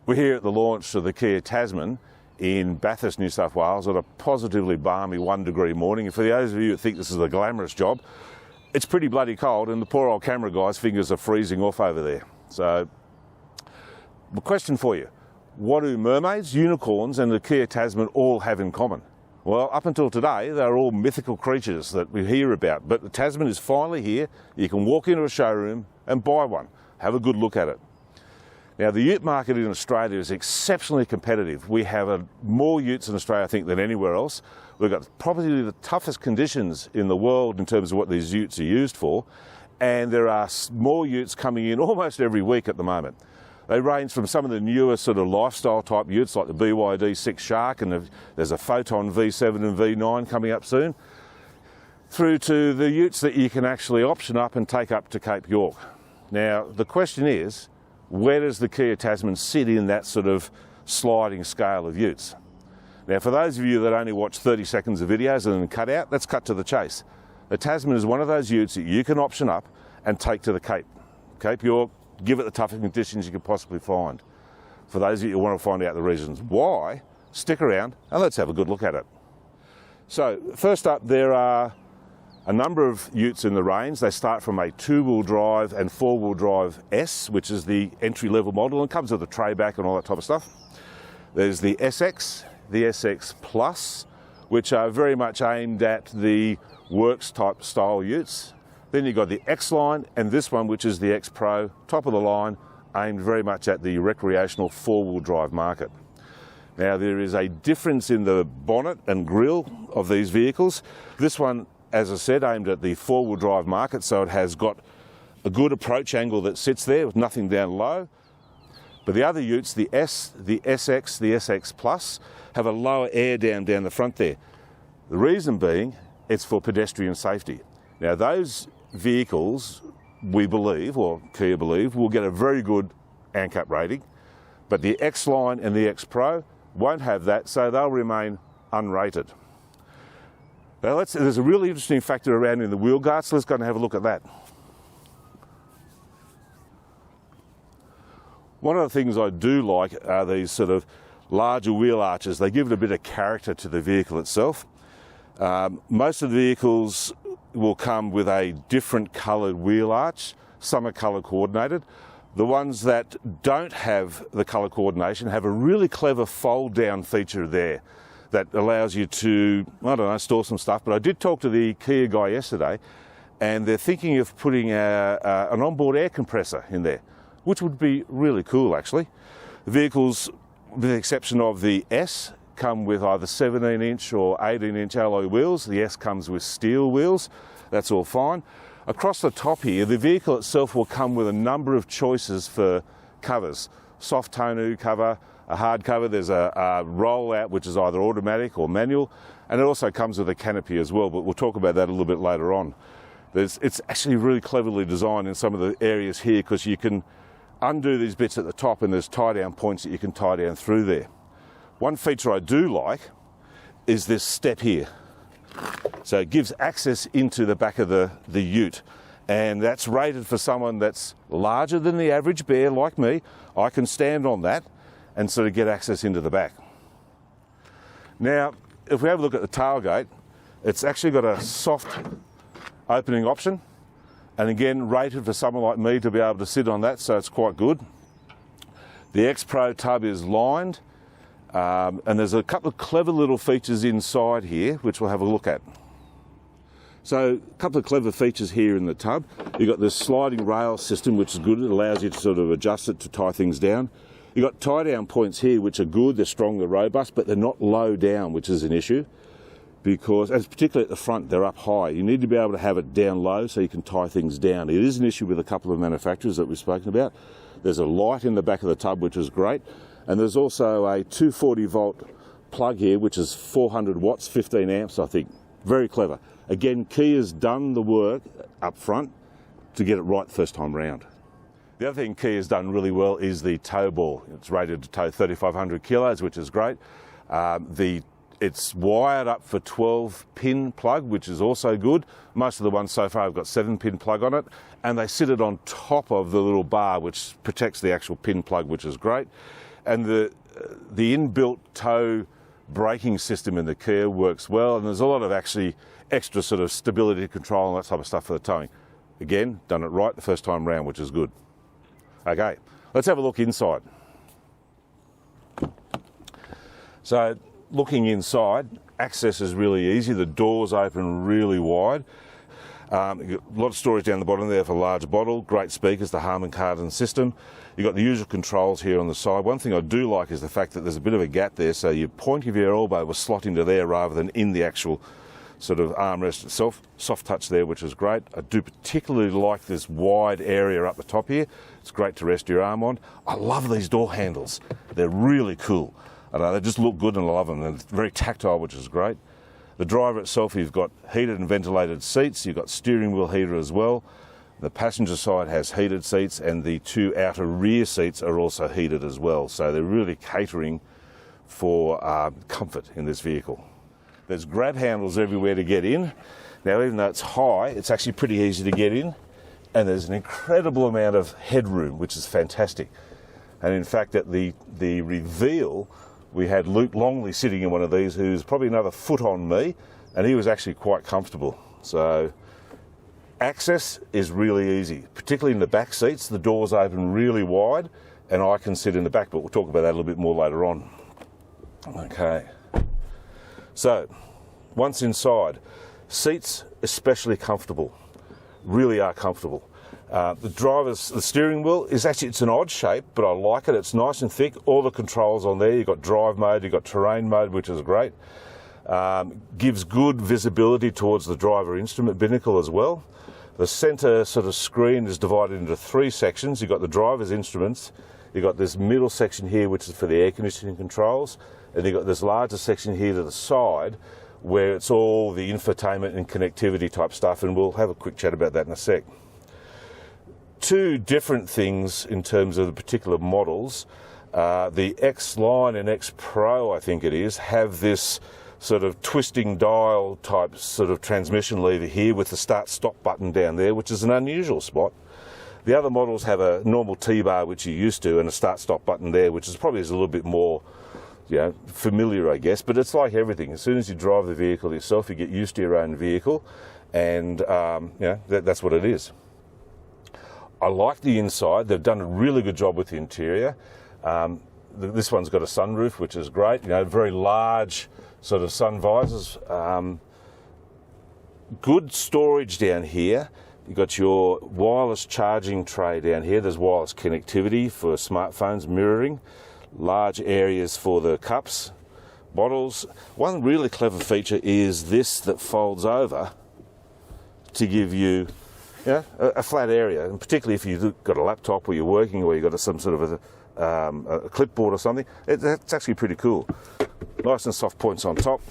We're here at the launch of the Kia Tasman in Bathurst, New South Wales on a positively balmy 1 degree morning. And for those of you who think this is a glamorous job, it's pretty bloody cold and the poor old camera guy's fingers are freezing off over there. So, the question for you, what do mermaids, unicorns and the Kia Tasman all have in common? Well, up until today, they're all mythical creatures that we hear about, but the Tasman is finally here. You can walk into a showroom and buy one. Have a good look at it. Now, the ute market in Australia is exceptionally competitive. We have more utes in Australia, I think, than anywhere else. We've got probably the toughest conditions in the world in terms of what these utes are used for, and there are more utes coming in almost every week at the moment. They range from some of the newer sort of lifestyle type utes like the BYD 6 Shark, and there's a Photon V7 and V9 coming up soon, through to the utes that you can actually option up and take up to Cape York. Now, the question is, where does the Kia Tasman sit in that sort of sliding scale of utes? Now, for those of you that only watch 30 seconds of videos and then cut out, let's cut to the chase. The Tasman is one of those utes that you can option up and take to the Cape York, give it the toughest conditions you can possibly find. For those of you who want to find out the reasons why, stick around and let's have a good look at it. So, first up, there are a number of utes in the range. They start from a 2-wheel drive and 4-wheel drive S, which is the entry-level model, and comes with a tray back and all that type of stuff. There's the SX, the SX Plus, which are very much aimed at the works type style utes. Then you've got the X line and this one, which is the X Pro, top of the line, aimed very much at the recreational 4-wheel drive market. Now, there is a difference in the bonnet and grille of these vehicles. This one, as I said, aimed at the 4-wheel drive market, so it has got a good approach angle that sits there with nothing down low. But the other utes, the S, the SX, the SX Plus, have a lower air down the front there. The reason being, it's for pedestrian safety. Now, those vehicles, we believe, or Kia believe, will get a very good ANCAP rating, but the X line and the X Pro won't have that, so they'll remain unrated. Now, there's a really interesting factor around in the wheel guards, so let's go and have a look at that. One of the things I do like are these sort of larger wheel arches. They give it a bit of character to the vehicle itself. Most of the vehicles will come with a different coloured wheel arch. Some are colour coordinated. The ones that don't have the colour coordination have a really clever fold down feature there that allows you to, I don't know, store some stuff. But I did talk to the Kia guy yesterday, and they're thinking of putting an onboard air compressor in there, which would be really cool, actually. The vehicles, with the exception of the S, come with either 17-inch or 18-inch alloy wheels. The S comes with steel wheels. That's all fine. Across the top here, the vehicle itself will come with a number of choices for covers. Soft tonneau cover, a hard cover, there's a rollout which is either automatic or manual, and it also comes with a canopy as well, but we'll talk about that a little bit later on. It's actually really cleverly designed in some of the areas here because you can undo these bits at the top and there's tie-down points that you can tie down through there. One feature I do like is this step here. So it gives access into the back of the ute, and that's rated for someone that's larger than the average bear like me. I can stand on that and sort of get access into the back. Now, if we have a look at the tailgate, it's actually got a soft opening option, and again rated for someone like me to be able to sit on that, so it's quite good. The X Pro tub is lined, and there's a couple of clever little features inside here which we'll have a look at. So, a couple of clever features here in the tub. You've got this sliding rail system which is good. It allows you to sort of adjust it to tie things down. You've got tie-down points here which are good, they're strong, they're robust, but they're not low down, which is an issue, because, as particularly at the front, they're up high. You need to be able to have it down low so you can tie things down. It is an issue with a couple of manufacturers that we've spoken about. There's a light in the back of the tub which is great, and there's also a 240 volt plug here which is 400 watts, 15 amps I think. Very clever. Again, Kia's done the work up front to get it right the first time round. The other thing Kia's done really well is the tow ball. It's rated to tow 3,500 kilos, which is great. The It's wired up for 12-pin plug, which is also good. Most of the ones so far have got 7-pin plug on it, and they sit it on top of the little bar, which protects the actual pin plug, which is great. And the inbuilt tow braking system in the Kia works well, and there's a lot of actually extra sort of stability control and that type of stuff for the towing. Again, done it right the first time round, which is good. Okay, let's have a look inside. So, looking inside, access is really easy. The doors open really wide. You've got a lot of storage down the bottom there for a large bottle. Great speakers, the Harman Kardon system. You've got the usual controls here on the side. One thing I do like is the fact that there's a bit of a gap there, so your point of your elbow will slot into there rather than in the actual sort of armrest itself. Soft touch there, which is great. I do particularly like this wide area up the top here. It's great to rest your arm on. I love these door handles. They're really cool. I know, they just look good and I love them. They're very tactile, which is great. The driver itself, you've got heated and ventilated seats. You've got steering wheel heater as well. The passenger side has heated seats, and the two outer rear seats are also heated as well. So they're really catering for comfort in this vehicle. There's grab handles everywhere to get in. Now, even though it's high, it's actually pretty easy to get in. And there's an incredible amount of headroom, which is fantastic. And in fact, at the reveal, we had Luke Longley sitting in one of these, who's probably another foot on me, and he was actually quite comfortable. So access is really easy, particularly in the back seats. The doors open really wide, and I can sit in the back, but we'll talk about that a little bit more later on. Okay. So, once inside, seats especially comfortable, really are comfortable. The steering wheel is actually, it's an odd shape, but I like it. It's nice and thick. All the controls on there. You've got drive mode, you've got terrain mode, which is great. Gives good visibility towards the driver instrument binnacle as well. The centre sort of screen is divided into three sections. You've got the driver's instruments. You've got this middle section here, which is for the air conditioning controls. And you've got this larger section here to the side, where it's all the infotainment and connectivity type stuff. And we'll have a quick chat about that in a sec. Two different things in terms of the particular models. The X Line and X Pro, I think it is, have this sort of twisting dial type sort of transmission lever here with the start-stop button down there, which is an unusual spot. The other models have a normal T-bar, which you're used to, and a start-stop button there, which is probably a little bit more, you know, familiar, I guess. But it's like everything. As soon as you drive the vehicle yourself, you get used to your own vehicle, and that's what it is. I like the inside. They've done a really good job with the interior. This one's got a sunroof, which is great. You know, very large sort of sun visors. Good storage down here. You've got your wireless charging tray down here. There's wireless connectivity for smartphones, mirroring. Large areas for the cups, bottles. One really clever feature is this that folds over to give you a flat area, and particularly if you've got a laptop or you're working or you've got some sort of a clipboard or something, it's actually pretty cool. Nice and soft points on top,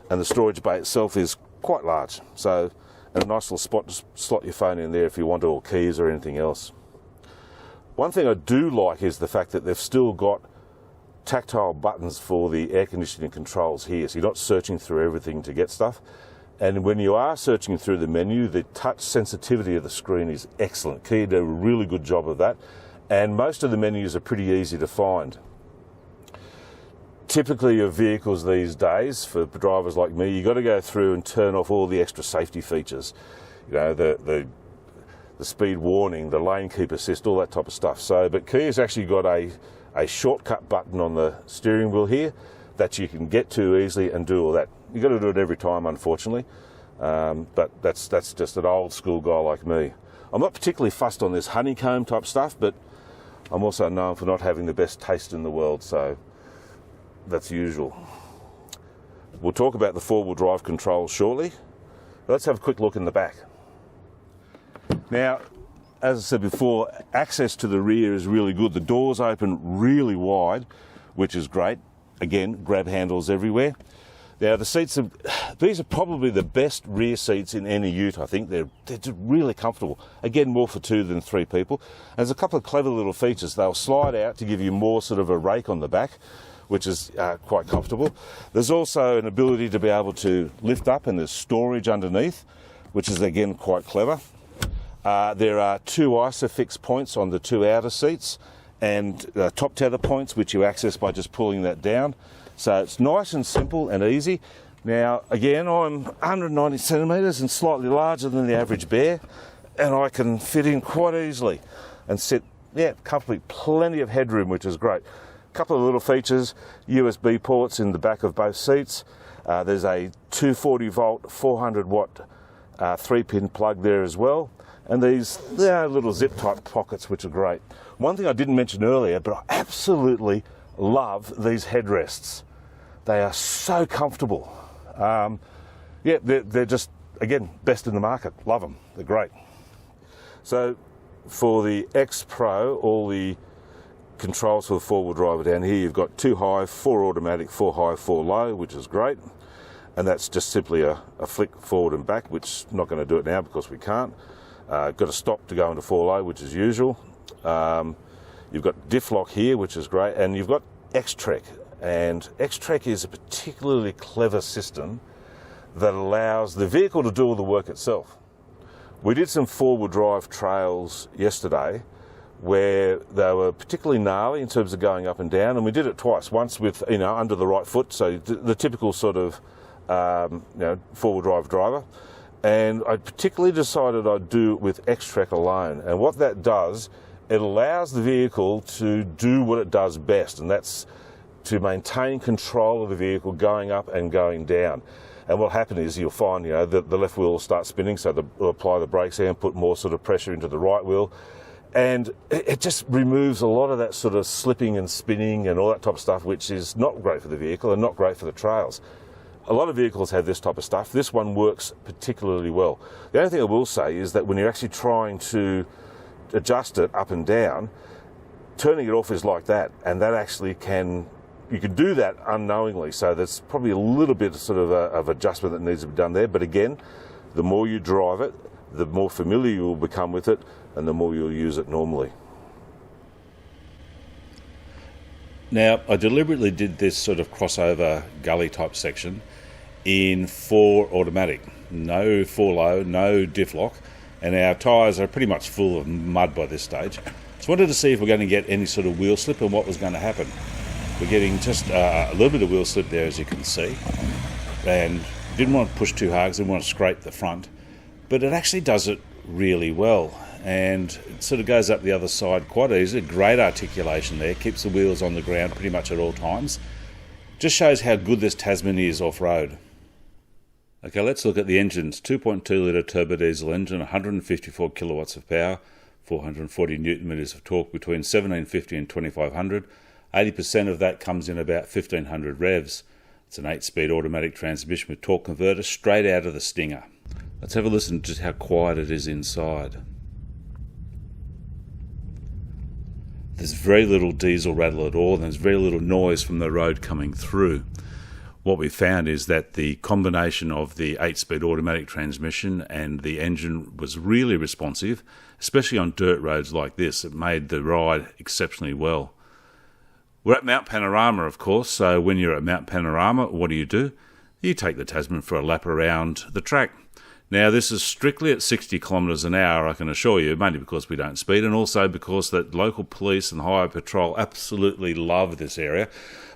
and the storage bay itself is quite large, so a nice little spot to slot your phone in there if you want to, or keys or anything else. One thing I do like is the fact that they've still got tactile buttons for the air conditioning controls here, so you're not searching through everything to get stuff. And when you are searching through the menu, the touch sensitivity of the screen is excellent. Kia did a really good job of that. And most of the menus are pretty easy to find. Typically of vehicles these days, for drivers like me, you've got to go through and turn off all the extra safety features. You know, the speed warning, the lane keep assist, all that type of stuff. But Kia's actually got a shortcut button on the steering wheel here that you can get to easily and do all that. You've got to do it every time, unfortunately, but that's just an old school guy like me. I'm not particularly fussed on this honeycomb type stuff, but I'm also known for not having the best taste in the world, so that's usual. We'll talk about the four-wheel drive controls shortly. Let's have a quick look in the back. Now, as I said before, access to the rear is really good. The doors open really wide, which is great. Again, grab handles everywhere. Now, these are probably the best rear seats in any ute, I think. They're just really comfortable. Again, more for 2 than 3 people. And there's a couple of clever little features. They'll slide out to give you more sort of a rake on the back, which is quite comfortable. There's also an ability to be able to lift up, and there's storage underneath, which is again quite clever. There are 2 ISOFIX points on the 2 outer seats, and top tether points, which you access by just pulling that down. So it's nice and simple and easy. Now, again, I'm 190 centimetres and slightly larger than the average bear, and I can fit in quite easily and sit, comfortably. Plenty of headroom, which is great. A couple of little features: USB ports in the back of both seats. There's a 240 volt, 400 watt 3-pin plug there as well. And these little zip type pockets, which are great. One thing I didn't mention earlier, but I absolutely love these headrests. They are so comfortable. They're just, again, best in the market. Love them. They're great. So for the X Pro, all the controls for the four-wheel drive down here. You've got 2 high, 4 automatic, 4 high, 4 low, which is great. And that's just simply a flick forward and back, which I'm not going to do it now because we can't. Got a stop to go into 4 low, which is usual. You've got diff lock here, which is great, and you've got X-Trek. And X-Trek is a particularly clever system that allows the vehicle to do all the work itself. We did some 4-wheel drive trails yesterday where they were particularly gnarly in terms of going up and down, and we did it twice. Once with, under the right foot, so the typical sort of, 4-wheel drive driver. And I particularly decided I'd do it with X-Trek alone. And what that does, it allows the vehicle to do what it does best, and that's to maintain control of the vehicle going up and going down. And what'll happen is you'll find, the left wheel will start spinning, so they'll apply the brakes and put more sort of pressure into the right wheel. And it just removes a lot of that sort of slipping and spinning and all that type of stuff, which is not great for the vehicle and not great for the trails. A lot of vehicles have this type of stuff. This one works particularly well. The only thing I will say is that when you're actually trying to adjust it up and down, turning it off is like that, and that actually you can do that unknowingly. So there's probably a little bit of adjustment that needs to be done there. But again, the more you drive it, the more familiar you will become with it, and the more you'll use it normally. Now, I deliberately did this sort of crossover gully type section in 4 automatic. No 4 low, no diff lock, and our tyres are pretty much full of mud by this stage. So I wanted to see if we're going to get any sort of wheel slip and what was going to happen. We're getting just a little bit of wheel slip there, as you can see, and didn't want to push too hard because I didn't want to scrape the front, but it actually does it really well, and it sort of goes up the other side quite easily. Great articulation there, keeps the wheels on the ground pretty much at all times. Just shows how good this Tasman is off-road. Okay, let's look at the engines. 2.2 litre turbo diesel engine, 154 kilowatts of power, 440 newton meters of torque between 1750 and 2500. 80% of that comes in about 1500 revs. It's an 8-speed automatic transmission with torque converter straight out of the Stinger. Let's have a listen to just how quiet it is inside. There's very little diesel rattle at all, and there's very little noise from the road coming through. What we found is that the combination of the 8-speed automatic transmission and the engine was really responsive, especially on dirt roads like this. It made the ride exceptionally well. We're at Mount Panorama, of course, so when you're at Mount Panorama, what do? You take the Tasman for a lap around the track. Now, this is strictly at 60 kilometres an hour, I can assure you, mainly because we don't speed, and also because that local police and highway patrol absolutely love this area.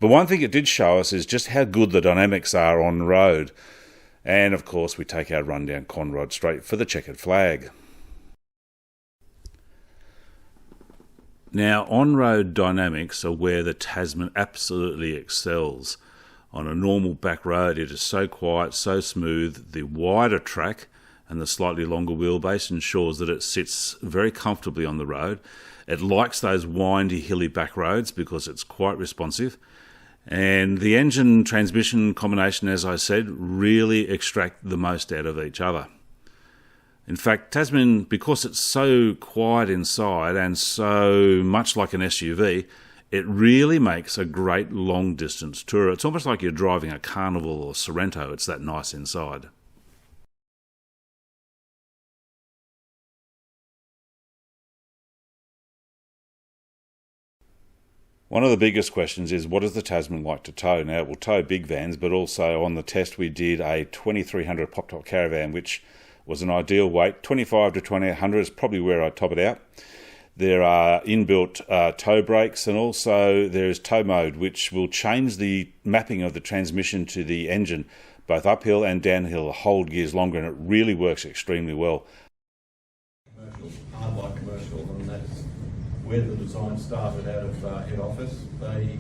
But one thing it did show us is just how good the dynamics are on road. And, of course, we take our rundown Conrod straight for the checkered flag. Now, on-road dynamics are where the Tasman absolutely excels. On a normal back road, it is so quiet, so smooth. The wider track and the slightly longer wheelbase ensures that it sits very comfortably on the road. It likes those windy, hilly back roads because it's quite responsive. And the engine transmission combination, as I said, really extract the most out of each other. In fact, Tasman, because it's so quiet inside and so much like an SUV, it really makes a great long-distance tour. It's almost like you're driving a Carnival or Sorrento. It's that nice inside. One of the biggest questions is, what does the Tasman like to tow? Now, it will tow big vans, but also on the test we did a 2300 pop-top caravan, which was an ideal weight. 25 to 2800 is probably where I'd top it out. There are inbuilt tow brakes, and also there is tow mode, which will change the mapping of the transmission to the engine, both uphill and downhill, hold gears longer, and it really works extremely well. Commercial, hard-like commercial, and that's where the design started out of head office. They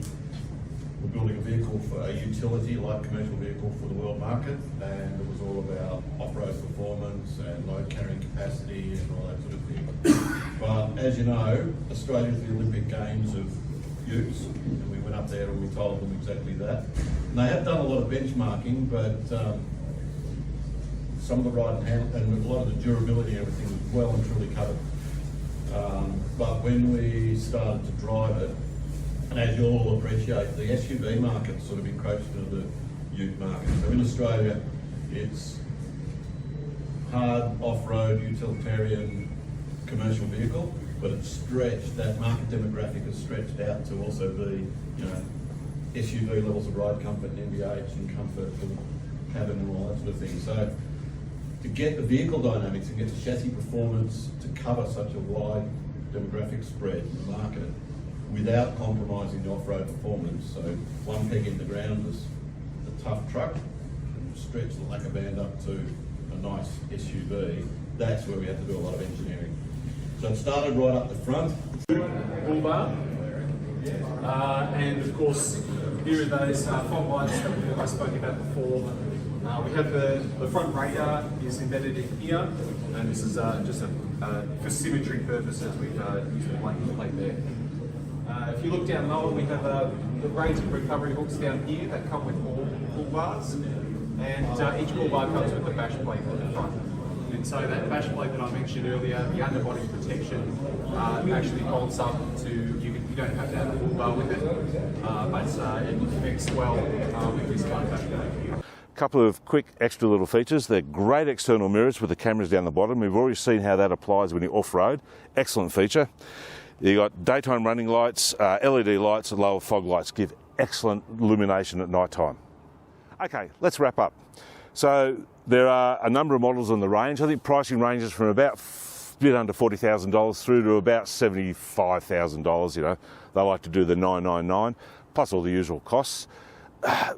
were building a vehicle for a utility, light commercial vehicle for the world market, and it was all about off-road performance and load carrying capacity and all that sort of thing. But as you know, Australia's the Olympic Games of utes, and we went up there and we told them exactly that. And they have done a lot of benchmarking, but some of the ride and a lot of the durability and everything was well and truly covered. But when we started to drive it, and as you'll all appreciate, the SUV market sort of encroached into the ute market. So in Australia, it's hard off-road utilitarian commercial vehicle, but it's stretched, that market demographic is stretched out to also be, you know, SUV levels of ride comfort and NVH and comfort and cabin and all that sort of thing. So to get the vehicle dynamics and get the chassis performance to cover such a wide demographic spread in the market without compromising the off-road performance, so one peg in the ground is a tough truck and stretch the lacquer band up to a nice SUV, that's where we had to do a lot of engineering. So it started right up the front. Bull bar. And of course, here are those fog lights that I spoke about before. We have the front radar is embedded in here, and this is just for symmetry purposes, we've used the blanket plate there. If you look down lower, we have the braking recovery hooks down here that come with all bull bars, and each bull bar comes with a bash plate at the front. And so that bash plate that I mentioned earlier, the underbody protection, actually bolts up to, you don't have to have a bull bar with it, but it connects well with this kind of bash plate here. Couple of quick extra little features. They're great external mirrors with the cameras down the bottom. We've already seen how that applies when you're off-road. Excellent feature. You've got daytime running lights, LED lights and lower fog lights give excellent illumination at night time. Okay, let's wrap up. So there are a number of models in the range. I think pricing ranges from about a bit under $40,000 through to about $75,000. You know, they like to do the 999 plus all the usual costs.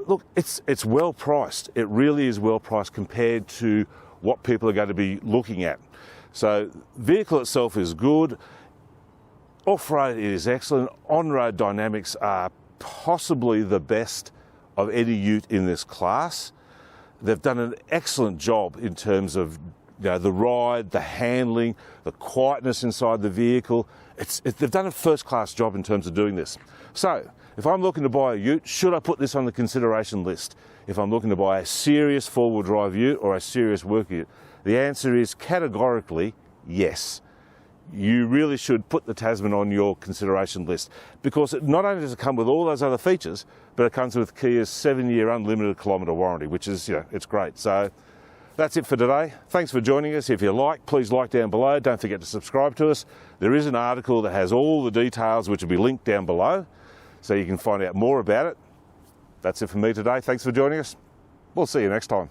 Look, it's well priced. It really is well priced compared to what people are going to be looking at. So the vehicle itself is good. Off-road is excellent. On-road dynamics are possibly the best of any ute in this class. They've done an excellent job in terms of, you know, the ride, the handling, the quietness inside the vehicle. They've done a first-class job in terms of doing this. So, if I'm looking to buy a ute, should I put this on the consideration list? If I'm looking to buy a serious four-wheel drive ute or a serious work ute, the answer is categorically yes. You really should put the Tasman on your consideration list, because it not only does it come with all those other features, but it comes with Kia's 7-year unlimited kilometre warranty, which is, you know, it's great. So that's it for today. Thanks for joining us. If you like, please like down below. Don't forget to subscribe to us. There is an article that has all the details, which will be linked down below, so you can find out more about it. That's it for me today. Thanks for joining us. We'll see you next time.